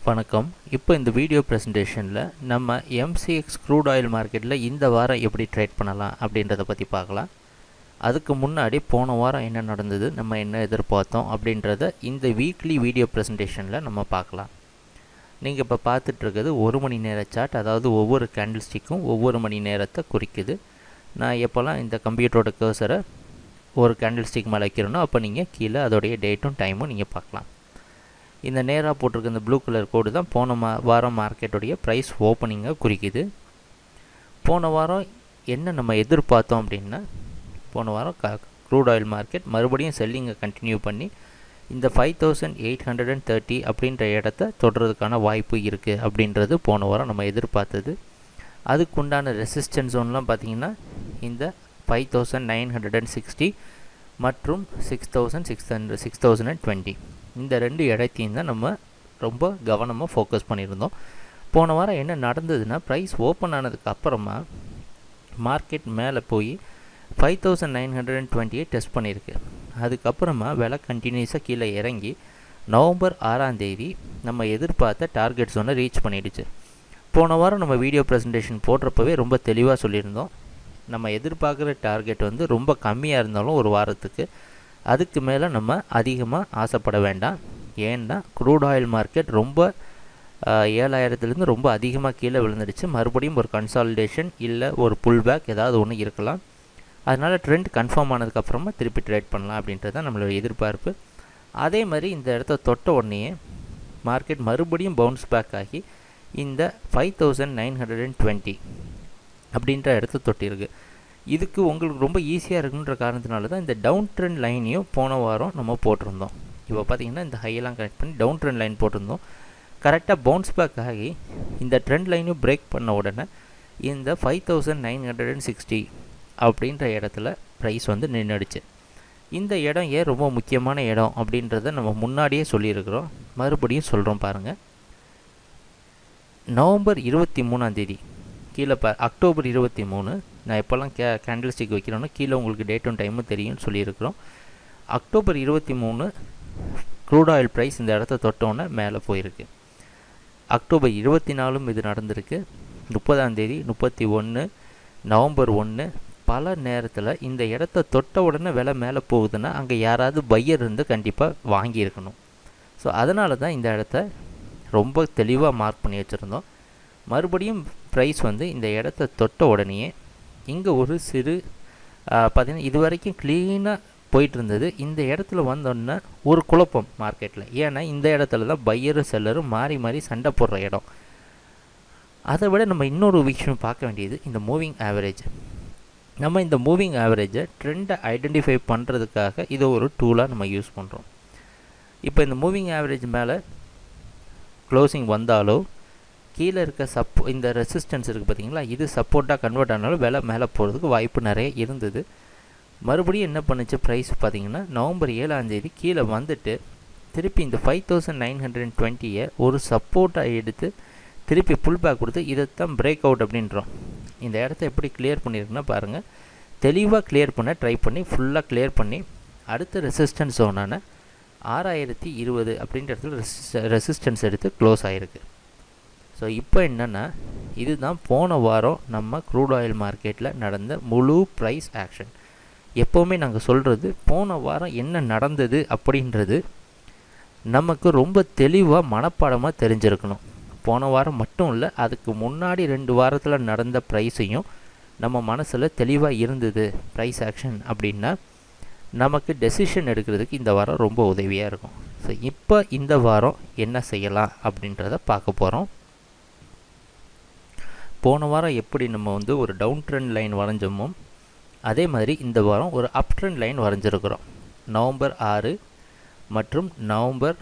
வணக்கம். இப்போ இந்த வீடியோ ப்ரெசன்டேஷனில் நம்ம எம்சிஎக்ஸ் க்ரூட் ஆயில் மார்க்கெட்டில் இந்த வாரம் எப்படி ட்ரேட் பண்ணலாம் அப்படின்றத பற்றி பார்க்கலாம். அதுக்கு முன்னாடி போன வாரம் என்ன நடந்தது, நம்ம என்ன எதிர்பார்த்தோம் அப்படின்றத இந்த வீக்லி வீடியோ ப்ரெசன்டேஷனில் நம்ம பார்க்கலாம். நீங்கள் இப்போ பார்த்துட்ருக்கிறது 1 மணி நேர சார்ட், அதாவது ஒவ்வொரு கேண்டில் ஸ்டிக்கும் ஒவ்வொரு மணி நேரத்தை குறிக்குது. நான் எப்போல்லாம் இந்த கம்ப்யூட்டரோட கர்சரை ஒரு கேண்டில் ஸ்டிக் மேலே வைக்கிறேனோ அப்போ நீங்கள் கீழே அதோடைய டேட்டும் டைமும் நீங்கள் பார்க்கலாம். இந்த நேராக போட்டிருக்க இந்த ப்ளூ கலர் கோடு தான் போன வாரம் மார்க்கெட்டுடைய ப்ரைஸ் ஓப்பனிங்கை குறிக்குது. போன வாரம் என்ன நம்ம எதிர்பார்த்தோம் அப்படின்னா, போன வாரம் க்ரூட் ஆயில் மார்க்கெட் மறுபடியும் செல்லிங்கை கண்டினியூ பண்ணி இந்த 5830 அப்படின்ற இடத்த தொடுறதுக்கான வாய்ப்பு இருக்குது அப்படின்றது போன வாரம் நம்ம எதிர்பார்த்தது. அதுக்குண்டான ரெசிஸ்டன்ஸ் ஜோன்லாம் பார்த்திங்கன்னா இந்த 5960 மற்றும் 6020 இந்த ரெண்டு இடத்தையும் தான் நம்ம ரொம்ப கவனமாக ஃபோக்கஸ் பண்ணியிருந்தோம். போன வாரம் என்ன நடந்ததுன்னா, ப்ரைஸ் ஓப்பன் ஆனதுக்கு அப்புறமா மார்க்கெட் மேலே போய் 5920 டெஸ்ட் பண்ணியிருக்கு. அதுக்கப்புறமா விலை கண்டினியூஸாக கீழே இறங்கி நவம்பர் 6ஆம் தேதி நம்ம எதிர்பார்த்த டார்கெட் ஜோனை ரீச் பண்ணிடுச்சு. போன வாரம் நம்ம வீடியோ ப்ரெசன்டேஷன் போடுறப்பவே ரொம்ப தெளிவாக சொல்லியிருந்தோம், நம்ம எதிர்பார்க்குற டார்கெட் வந்து ரொம்ப கம்மியாக இருந்தாலும் ஒரு வாரத்துக்கு அதுக்கு மேலே நம்ம அதிகமாக ஆசைப்பட வேண்டாம். ஏன்னா க்ரூட் ஆயில் மார்க்கெட் ரொம்ப 7000லேருந்து ரொம்ப அதிகமாக கீழே விழுந்துடுச்சு. மறுபடியும் ஒரு கன்சாலிடேஷன் இல்லை ஒரு புல் பேக் ஏதாவது ஒன்று இருக்கலாம். அதனால் ட்ரெண்ட் கன்ஃபார்ம் ஆனதுக்கப்புறமா திருப்பி ட்ரேட் பண்ணலாம் அப்படின்றது தான் நம்மளோட எதிர்பார்ப்பு. அதே மாதிரி இந்த இடத்த தொட்ட உடனே மார்க்கெட் மறுபடியும் பவுன்ஸ் பேக் ஆகி இந்த 5920 அப்படின்ற இடத்த தொட்டிருக்கு. இதுக்கு உங்களுக்கு ரொம்ப ஈஸியாக இருக்குன்ற காரணத்தினால தான் இந்த டவுன் ட்ரெண்ட் லைனையும் போன வாரம் நம்ம போட்டிருந்தோம். இப்போ பார்த்திங்கன்னா இந்த ஹையெல்லாம் கனெக்ட் பண்ணி டவுன் ட்ரெண்ட் லைன் போட்டிருந்தோம். கரெக்டாக பவுன்ஸ் பேக் ஆகி இந்த ட்ரெண்ட் லைனையும் பிரேக் பண்ண உடனே இந்த 5960 அப்படின்ற இடத்துல ப்ரைஸ் வந்து நின்றுடுச்சு. இந்த இடம் ஏன் ரொம்ப முக்கியமான இடம் அப்படின்றத நம்ம முன்னாடியே சொல்லியிருக்கிறோம், மறுபடியும் சொல்கிறோம் பாருங்கள். நவம்பர் 23ஆம் தேதி கீழே அக்டோபர் 23 நான் எப்போல்லாம் கேண்டில் ஸ்டிக் வைக்கிறோன்னா கீழே உங்களுக்கு டேட்டும் டைமும் தெரியும்னு சொல்லியிருக்கிறோம். அக்டோபர் 23 க்ரூட் ஆயில் ப்ரைஸ் இந்த இடத்த தொட்டோன்னே மேலே போயிருக்கு. அக்டோபர் 24 இது நடந்திருக்கு. 30ஆம் தேதி 31 நவம்பர் 1 பல நேரத்தில் இந்த இடத்த தொட்ட உடனே விலை மேலே போகுதுன்னா அங்கே யாராவது பையர் இருந்து கண்டிப்பாக வாங்கியிருக்கணும். ஸோ அதனால தான் இந்த இடத்த ரொம்ப தெளிவாக மார்க் பண்ணி வச்சுருந்தோம். மறுபடியும் ப்ரைஸ் வந்து இந்த இடத்த தொட்ட உடனேயே இங்கே ஒரு சிறு பார்த்திங்கன்னா இது வரைக்கும் க்ளீனாக போயிட்டு இருந்தது. இந்த இடத்துல வந்தோடனே ஒரு குழப்பம் மார்க்கெட்டில். ஏன்னா இந்த இடத்துல தான் பையரும் செல்லரும் மாறி மாறி சண்டை போடுற இடம். அதை விட நம்ம இன்னொரு விஷயம் பார்க்க வேண்டியது இந்த மூவிங் ஆவரேஜ். நம்ம இந்த மூவிங் ஆவரேஜை ட்ரெண்டை ஐடென்டிஃபை பண்ணுறதுக்காக இதை ஒரு டூலாக நம்ம யூஸ் பண்ணுறோம். இப்போ இந்த மூவிங் ஆவரேஜ் மேலே க்ளோசிங் வந்தாலோ கீழே இருக்க இந்த ரெசிஸ்டன்ஸ் இருக்குது பார்த்திங்களா, இது சப்போர்ட்டாக கன்வெர்ட் ஆனாலும் விலை மேலே போகிறதுக்கு வாய்ப்பு நிறைய இருந்தது. மறுபடியும் என்ன பண்ணுச்சு ப்ரைஸ் பார்த்திங்கன்னா, நவம்பர் 7ஆம் தேதி கீழே வந்துட்டு திருப்பி இந்த 5920 ஒரு சப்போர்ட்டாக எடுத்து திருப்பி புல் பேக் கொடுத்து இதைத்தான் பிரேக் அவுட் அப்படின்றோம். இந்த இடத்த எப்படி கிளியர் பண்ணியிருக்குன்னா பாருங்கள், தெளிவாக கிளியர் பண்ண ட்ரை பண்ணி ஃபுல்லாக கிளியர் பண்ணி அடுத்த ரெசிஸ்டன்ஸ் ஜோனான 6020 அப்படின்ற இடத்துல ரெசிஸ்டன்ஸ் எடுத்து க்ளோஸ் ஆகிருக்கு. ஸோ இப்போ என்னென்னா, இதுதான் போன வாரம் நம்ம க்ரூட் ஆயில் மார்க்கெட்டில் நடந்த முழு ப்ரைஸ் ஆக்ஷன். எப்போவுமே நாங்கள் சொல்கிறது, போன வாரம் என்ன நடந்தது அப்படின்றது நமக்கு ரொம்ப தெளிவாக மனப்பாடமாக தெரிஞ்சிருக்கணும். போன வாரம் மட்டும் இல்லை, அதுக்கு முன்னாடி 2 வாரத்தில் நடந்த ப்ரைஸையும் நம்ம மனசில் தெளிவாக இருந்தது ப்ரைஸ் ஆக்ஷன் அப்படின்னா நமக்கு டெசிஷன் எடுக்கிறதுக்கு இந்த வாரம் ரொம்ப உதவியாக இருக்கும். ஸோ இப்போ இந்த வாரம் என்ன செய்யலாம் அப்படின்றத பார்க்க போகிறோம். போன வாரம் எப்படி நம்ம வந்து ஒரு டவுன் ட்ரெண்ட் லைன் வரைஞ்சோமோ அதே மாதிரி இந்த வாரம் ஒரு அப் ட்ரெண்ட் லைன் வரைஞ்சிருக்கிறோம். நவம்பர் 6 மற்றும் நவம்பர்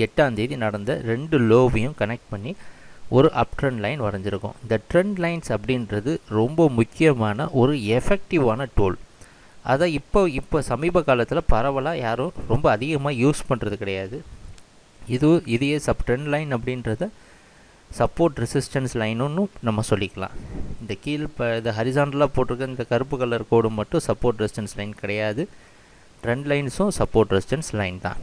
8ஆம் தேதி நடந்த 2 லோவையும் கனெக்ட் பண்ணி ஒரு அப் ட்ரெண்ட் லைன் வரைஞ்சிருக்கோம். இந்த ட்ரெண்ட் லைன்ஸ் அப்படின்றது ரொம்ப முக்கியமான ஒரு எஃபெக்டிவான டூல். அதை இப்போ சமீப காலத்தில் பரவலாக யாரும் ரொம்ப அதிகமாக யூஸ் பண்ணுறது கிடையாது. இதையே ட்ரெண்ட் லைன் அப்படின்றத சப்போர்ட் ரெசிஸ்டன்ஸ் லைனுன்னு நம்ம சொல்லிக்கலாம். இந்த இந்த ஹரிசாண்டலாக போட்டிருக்க இந்த கருப்பு கலர் கோடு மட்டும் சப்போர்ட் ரெசிஸ்டன்ஸ் லைன் கிடையாது. ட்ரெண்ட் லைன்ஸும் சப்போர்ட் ரெசிஸ்டன்ஸ் லைன் தான்.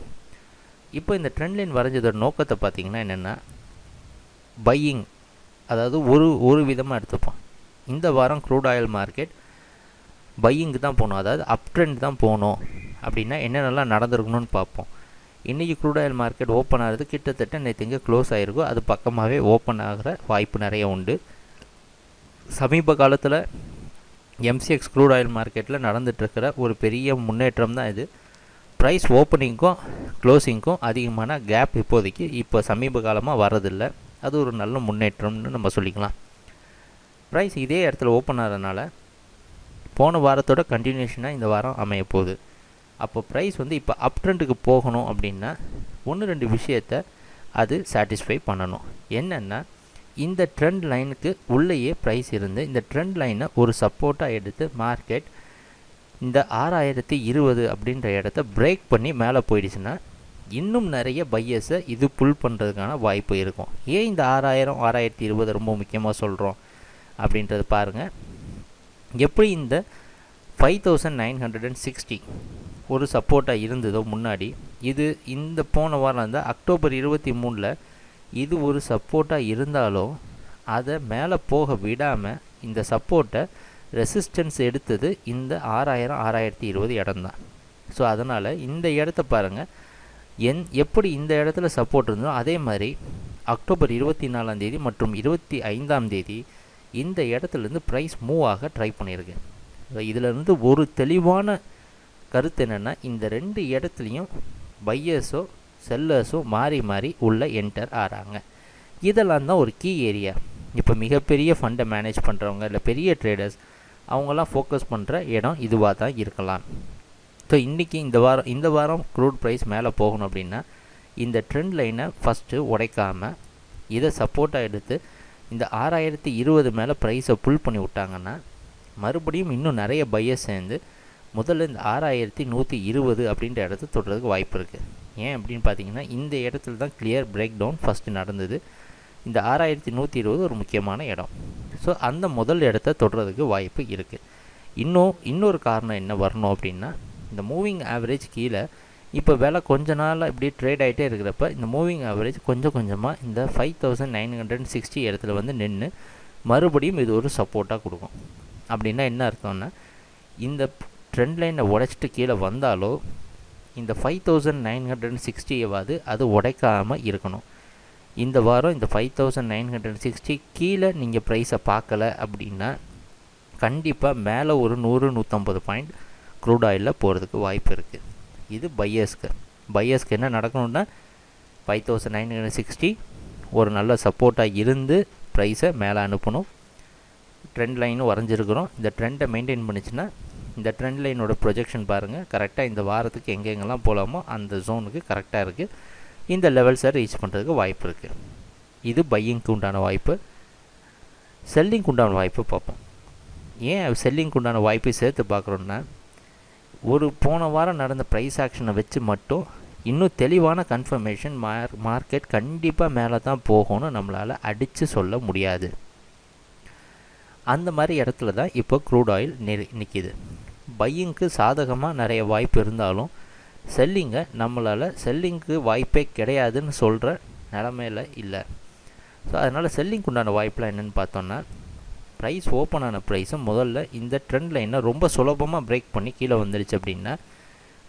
இப்போ இந்த ட்ரெண்ட் லைன் வரைஞ்சதோட நோக்கத்தை பார்த்திங்கன்னா என்னென்னா, பையிங், அதாவது ஒரு விதமாக எடுத்துப்போம். இந்த வாரம் க்ரூட் ஆயில் மார்க்கெட் பையிங்கு தான் போகணும், அதாவது அப் ட்ரெண்ட் தான் போகணும் அப்படின்னா என்னென்னலாம் நடந்திருக்கணும்னு பார்ப்போம். இன்றைக்கி க்ரூட் ஆயில் மார்க்கெட் ஓப்பன் ஆகிறது கிட்டத்தட்ட நேற்று க்ளோஸ் ஆகிருக்கும், அது பக்கமாகவே ஓப்பன் ஆகிற வாய்ப்பு நிறைய உண்டு. சமீப காலத்தில் எம்சிஎக்ஸ் க்ரூட் ஆயில் மார்க்கெட்டில் நடந்துகிட்ருக்கிற ஒரு பெரிய முன்னேற்றம் தான் இது. ப்ரைஸ் ஓப்பனிங்க்கும் க்ளோசிங்க்கும் அதிகமான கேப் இப்போதைக்கு இப்போ சமீப காலமாக வரதில்லை. அது ஒரு நல்ல முன்னேற்றம்னு நம்ம சொல்லிக்கலாம். ப்ரைஸ் இதே இடத்துல ஓப்பன் ஆகிறதுனால போன வாரத்தோட கண்டினியூஷனாக இந்த வாரம் அமைய போகுது. அப்போ ப்ரைஸ் வந்து இப்போ அப் ட்ரெண்டுக்கு போகணும் அப்படின்னா 1-2 விஷயத்தை அது சாட்டிஸ்ஃபை பண்ணணும். என்னென்னா, இந்த ட்ரெண்ட் லைனுக்கு உள்ளேயே ப்ரைஸ் இருந்து இந்த ட்ரெண்ட் லைனை ஒரு சப்போர்ட்டாக எடுத்து மார்க்கெட் இந்த 6020 அப்படின்ற இடத்த பிரேக் பண்ணி மேலே போயிடுச்சுன்னா இன்னும் நிறைய பையர்ஸை இது புல் பண்ணுறதுக்கான வாய்ப்பு இருக்கும். ஏன் இந்த 6020 ரொம்ப முக்கியமாக சொல்கிறோம் அப்படின்றது பாருங்கள். எப்படி இந்த 5960 ஒரு சப்போர்ட்டாக இருந்ததோ முன்னாடி, இது இந்த போன வாரம் இருந்தால் அக்டோபர் 23 இது ஒரு சப்போர்ட்டாக இருந்தாலும் அதை மேலே போக விடாமல் இந்த சப்போர்ட்டை ரெசிஸ்டன்ஸ் எடுத்தது இந்த 6020 இடம்தான். ஸோ அதனால் இந்த இடத்த பாருங்கள், எப்படி இந்த இடத்துல சப்போர்ட் இருந்தோ அதே மாதிரி அக்டோபர் 24 மற்றும் 25 இந்த இடத்துலேருந்து ப்ரைஸ் மூவ் ஆக ட்ரை பண்ணியிருக்கு. இதிலிருந்து ஒரு தெளிவான கருத்து என்னென்னா, இந்த 2 இடத்துலையும் பையர்ஸோ செல்லர்ஸோ மாறி மாறி உள்ளே என்டர் ஆகிறாங்க. இதெல்லாம் தான் ஒரு கீ ஏரியா. இப்போ மிகப்பெரிய ஃபண்டை மேனேஜ் பண்ணுறவங்க இல்லை பெரிய ட்ரேடர்ஸ் அவங்களாம் ஃபோக்கஸ் பண்ணுற இடம் இதுவாக தான் இருக்கலாம். ஸோ இன்றைக்கி இந்த வாரம் க்ரூட் ப்ரைஸ் மேலே போகணும் அப்படின்னா இந்த ட்ரெண்ட் லைனை ஃபஸ்ட்டு உடைக்காமல் இதை சப்போர்ட்டாக எடுத்து இந்த 6020 மேலே ப்ரைஸை புல் பண்ணி விட்டாங்கன்னா மறுபடியும் இன்னும் நிறைய பையர்ஸ் சேர்ந்து முதல்ல இந்த 6120 அப்படின்ற இடத்த தொடுறதுக்கு வாய்ப்பு இருக்குது. ஏன் அப்படின்னு பார்த்தீங்கன்னா, இந்த இடத்துல தான் கிளியர் பிரேக் டவுன் ஃபஸ்ட்டு நடந்தது. இந்த 6120 ஒரு முக்கியமான இடம். ஸோ அந்த முதல் இடத்த தொடுறதுக்கு வாய்ப்பு இருக்குது. இன்னொரு காரணம் என்ன வரணும் அப்படின்னா, இந்த மூவிங் ஆவரேஜ் கீழே இப்போ விலை கொஞ்ச நாள் இப்படி ட்ரேட் ஆகிட்டே இருக்கிறப்ப இந்த மூவிங் ஆவரேஜ் கொஞ்சம் கொஞ்சமாக இந்த 5960 இடத்துல வந்து நின்று மறுபடியும் இது ஒரு சப்போர்ட்டாக கொடுக்கும். அப்படின்னா என்ன அர்த்தம்னா, இந்த ட்ரெண்ட் லைனை உடைச்சிட்டு கீழே வந்தாலோ இந்த 5960 அது உடைக்காமல் இருக்கணும். இந்த வாரம் இந்த 5960 கீழே நீங்கள் ப்ரைஸை பார்க்கல அப்படின்னா கண்டிப்பாக மேலே ஒரு 100-150 பாயிண்ட் க்ரூட் ஆயிலில் போகிறதுக்கு வாய்ப்பு இருக்குது. இது பையர்ஸ்க்கு என்ன நடக்கணும்னா 5960 ஒரு நல்ல சப்போர்ட்டாக இருந்து ப்ரைஸை மேலே அனுப்பணும். ட்ரெண்ட் லைனும் வரைஞ்சிருக்கிறோம். இந்த ட்ரெண்டை மெயின்டைன் பண்ணிச்சுன்னா இந்த ட்ரெண்ட் லைனோட ப்ரொஜெக்ஷன் பாருங்கள், கரெக்டாக இந்த வாரத்துக்கு எங்கெங்கெல்லாம் போகலாமோ அந்த ஜோனுக்கு கரெக்டாக இருக்குது. இந்த லெவல்ஸை ரீச் பண்ணுறதுக்கு வாய்ப்பு இருக்குது. இது பையிங்க்கு உண்டான வாய்ப்பு. செல்லிங்க்கு உண்டான வாய்ப்பு பார்ப்போம். ஏன் செல்லிங்க்கு உண்டான வாய்ப்பை சேர்த்து பார்க்குறோன்னா, ஒரு போன வாரம் நடந்த ப்ரைஸ் ஆக்ஷனை வச்சு மட்டும் இன்னும் தெளிவான கன்ஃபர்மேஷன் மார்க்கெட் கண்டிப்பாக மேலே தான் போகணும்னு நம்மளால் அடித்து சொல்ல முடியாது. அந்த மாதிரி இடத்துல தான் இப்போ க்ரூட் ஆயில் நிற்கிது. பையிங்க்கு சாதகமாக நிறைய வாய்ப்பு இருந்தாலும் செல்லிங்க்கு வாய்ப்பே கிடையாதுன்னு சொல்கிற நிலமையில் இல்லை. ஸோ அதனால் செல்லிங்க்கு உண்டான வாய்ப்பெலாம் என்னென்னு பார்த்தோன்னா, ப்ரைஸ் ஓப்பன் ஆன ப்ரைஸை முதல்ல இந்த ட்ரெண்ட் லைனை ரொம்ப சுலபமாக பிரேக் பண்ணி கீழே வந்துடுச்சு அப்படின்னா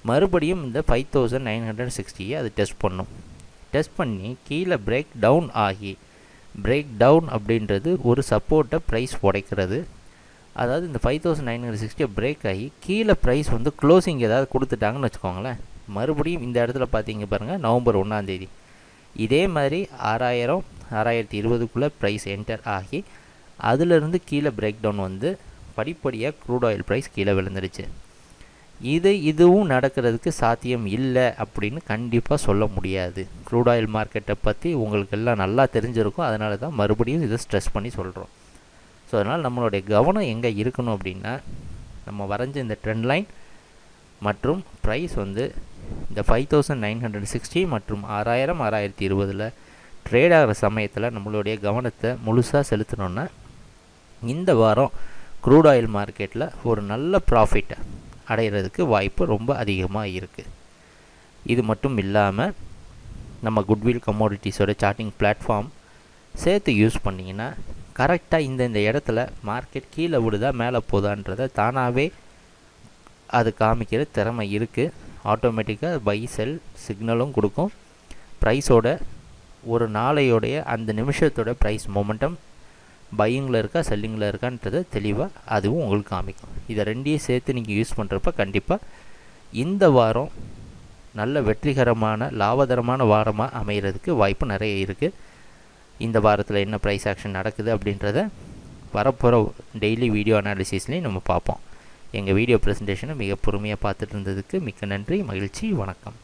மறுபடியும் இந்த 5960 அது டெஸ்ட் பண்ணும். டெஸ்ட் பண்ணி கீழே பிரேக் டவுன் அப்படின்றது ஒரு சப்போர்ட்டை ப்ரைஸ் உடைக்கிறது. அதாவது இந்த 5960 பிரேக் ஆகி கீழே ப்ரைஸ் வந்து க்ளோசிங் ஏதாவது கொடுத்துட்டாங்கன்னு வச்சுக்கோங்களேன், மறுபடியும் இந்த இடத்துல பார்த்தீங்க பாருங்கள், நவம்பர் 1 இதே மாதிரி 6020 ப்ரைஸ் என்டர் ஆகி அதிலிருந்து கீழே பிரேக் டவுன் வந்து படிப்படியாக க்ரூட் ஆயில் ப்ரைஸ் கீழே விழுந்துருச்சு. இதுவும் நடக்கிறதுக்கு சாத்தியம் இல்லை அப்படின்னு கண்டிப்பாக சொல்ல முடியாது. க்ரூட் ஆயில் மார்க்கெட்டை பற்றி உங்களுக்கு எல்லாம் நல்லா தெரிஞ்சிருக்கும். அதனால தான் மறுபடியும் இதை ஸ்ட்ரெஸ் பண்ணி சொல்கிறோம். ஸோ அதனால் நம்மளுடைய கவனம் எங்கே இருக்கணும் அப்படின்னா, நம்ம வரைஞ்ச இந்த ட்ரெண்ட் லைன் மற்றும் ப்ரைஸ் வந்து இந்த 5960 மற்றும் 6020 ட்ரேட் ஆகிற சமயத்தில் நம்மளுடைய கவனத்தை முழுசாக செலுத்தணுன்னா இந்த வாரம் க்ரூட் ஆயில் மார்க்கெட்டில் ஒரு நல்ல ப்ராஃபிட்டை அடைகிறதுக்கு வாய்ப்பு ரொம்ப அதிகமாக இருக்குது. இது மட்டும் இல்லாமல் நம்ம குட்வில் கமோடிட்டிஸோட சார்ட்டிங் பிளாட்ஃபார்ம் சேர்த்து யூஸ் பண்ணிங்கன்னா கரெக்டாக இந்த இடத்துல மார்க்கெட் கீழே விடுதா மேலே போதான்றதை தானாகவே அது காமிக்கிற திறமை இருக்குது. ஆட்டோமேட்டிக்காக பை செல் சிக்னலும் கொடுக்கும். ப்ரைஸோட ஒரு நாளையோடைய அந்த நிமிஷத்தோட ப்ரைஸ் மொமெண்டம் பையிங்கில் இருக்கா செல்லிங்கில் இருக்கான்றது தெளிவாக அதுவும் உங்களுக்கு காமிக்கும். இதை ரெண்டையும் சேர்த்து நீங்கள் யூஸ் பண்ணுறப்ப கண்டிப்பாக இந்த வாரம் நல்ல வெற்றிகரமான லாபகரமான வாரமாக அமைகிறதுக்கு வாய்ப்பு நிறைய இருக்குது. இந்த வாரத்தில் என்ன ப்ரைஸ் ஆக்ஷன் நடக்குது அப்படின்றத வரப்போகிற டெய்லி வீடியோ அனாலிசிஸ்லேயும் நம்ம பார்ப்போம். எங்கள் வீடியோ ப்ரெசன்டேஷனை மிக பொறுமையாக பார்த்துட்டு இருந்ததுக்கு மிக்க நன்றி, மகிழ்ச்சி, வணக்கம்.